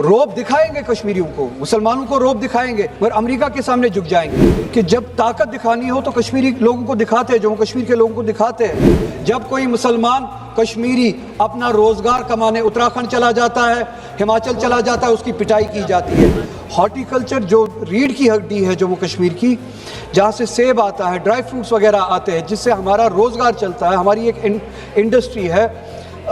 रोब दिखाएंगे कश्मीरियों को, मुसलमानों को रोब दिखाएंगे, मगर अमेरिका के सामने झुक जाएंगे कि जब ताकत दिखानी हो तो कश्मीरी लोगों को दिखाते हैं, जम्मू कश्मीर के लोगों को दिखाते हैं। जब कोई मुसलमान कश्मीरी अपना रोजगार कमाने उत्तराखंड चला जाता है, हिमाचल चला जाता है, उसकी पिटाई की जाती है। हॉर्टिकल्चर जो रीढ़ की हड्डी है जम्मू कश्मीर की, जहाँ से सेब आता है, ड्राई फ्रूट्स वगैरह आते हैं, जिससे हमारा रोज़गार चलता है, हमारी एक इंडस्ट्री है,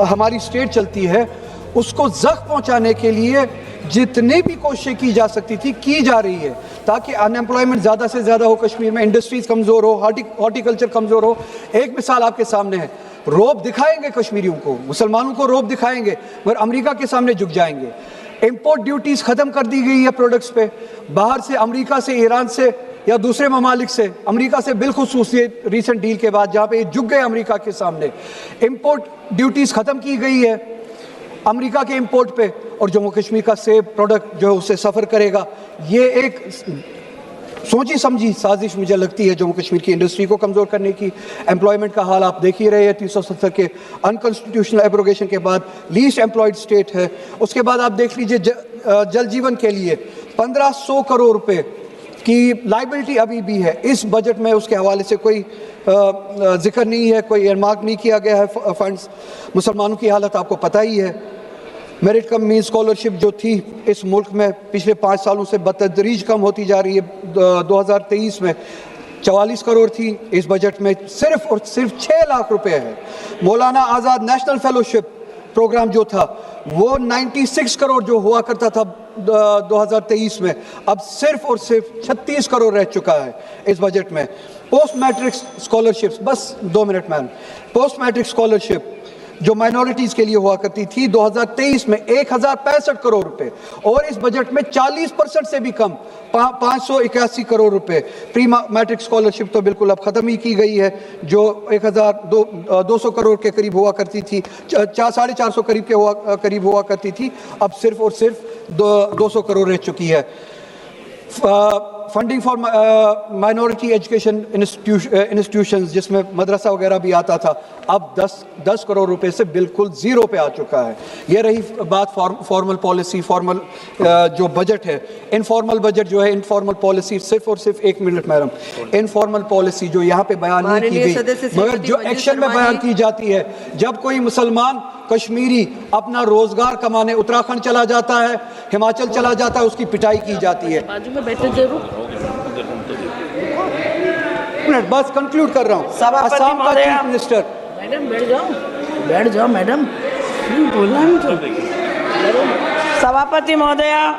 हमारी स्टेट चलती है, उसको जख्म पहुंचाने के लिए जितनी भी कोशिशें की जा सकती थी की जा रही है, ताकि अनएम्प्लॉयमेंट ज़्यादा से ज़्यादा हो कश्मीर में, इंडस्ट्रीज़ कमज़ोर हो, हॉर्टिकल्चर कमज़ोर हो। एक मिसाल आपके सामने है, रोब दिखाएंगे कश्मीरियों को, मुसलमानों को रोब दिखाएंगे, मगर अमेरिका के सामने झुक जाएंगे। इम्पोर्ट ड्यूटीज़ ख़त्म कर दी गई है प्रोडक्ट्स पे, बाहर से, अमेरिका से, ईरान से या दूसरे ममालिक से, अमेरिका से बिलखुसूस ये रिसेंट डील के बाद, जहाँ पे झुक गए अमेरिका के सामने। इम्पोर्ट ड्यूटीज़ ख़त्म की गई है अमेरिका के इंपोर्ट पे, और जम्मू कश्मीर का सेब प्रोडक्ट जो है उससे सफ़र करेगा। ये एक सोची समझी साजिश मुझे लगती है जम्मू कश्मीर की इंडस्ट्री को कमज़ोर करने की। एम्प्लॉयमेंट का हाल आप देख ही रहे हैं, 370 के अनकॉन्स्टिट्यूशनल एब्रोगेशन के बाद लीस्ट एम्प्लॉयड स्टेट है। उसके बाद आप देख लीजिए जल जीवन के लिए 1500 करोड़ रुपए की लाइबिलिटी अभी भी है इस बजट में, उसके हवाले से कोई जिक्र नहीं है, कोई एयरमार्क नहीं किया गया है फंड्स। मुसलमानों की हालत आपको पता ही है, मेरिट कम मीन स्कॉलरशिप जो थी इस मुल्क में पिछले 5 सालों से बतदरीज कम होती जा रही है। 2023 में 44 करोड़ थी, इस बजट में सिर्फ और सिर्फ 6 लाख रुपए है। मौलाना आज़ाद नेशनल फेलोशिप प्रोग्राम जो था वो 96 करोड़ जो हुआ करता था 2023 में, अब सिर्फ और सिर्फ 36 करोड़ रह चुका है इस बजट में। पोस्ट मैट्रिक स्कॉलरशिप्स, बस 2 minute ma'am, post matric scholarship जो माइनॉरिटीज़ के लिए हुआ करती थी 2023 में 1065 करोड़ रुपए, और इस बजट में 40% से भी कम 581 करोड़ रुपए। प्री मैट्रिक स्कॉलरशिप तो बिल्कुल अब ख़त्म ही की गई है, जो 1200 करोड़ के करीब हुआ करती थी, 450 करीब हुआ करती थी, अब सिर्फ और सिर्फ 200 करोड़ रह चुकी है। Funding for minority education institutions, जिसमें मदरसा वगैरह भी आता था, अब 10 करोड़ रुपए से बिल्कुल ज़ीरो पे आ चुका है। ये रही बात फॉर्मल पॉलिसी, फॉर्मल जो बजट है। इनफॉर्मल बजट जो है, इनफॉर्मल पॉलिसी, सिर्फ और सिर्फ 1 मिनट मैडम, इनफॉर्मल पॉलिसी जो यहाँ पे बयान नहीं की गई, मगर जो एक्शन में बयान की जाती है, जब कोई मुसलमान कश्मीरी अपना रोजगार कमाने उत्तराखंड चला जाता है, हिमाचल चला जाता है, उसकी पिटाई की जाती है। बाजू में बैठे जरूर, मिनट बस कंक्लूड कर रहा हूँ। असम का चीफ मिनिस्टर, मैडम बैठ जाओ मैडम, बोलना नहीं तो। सभापति महोदया।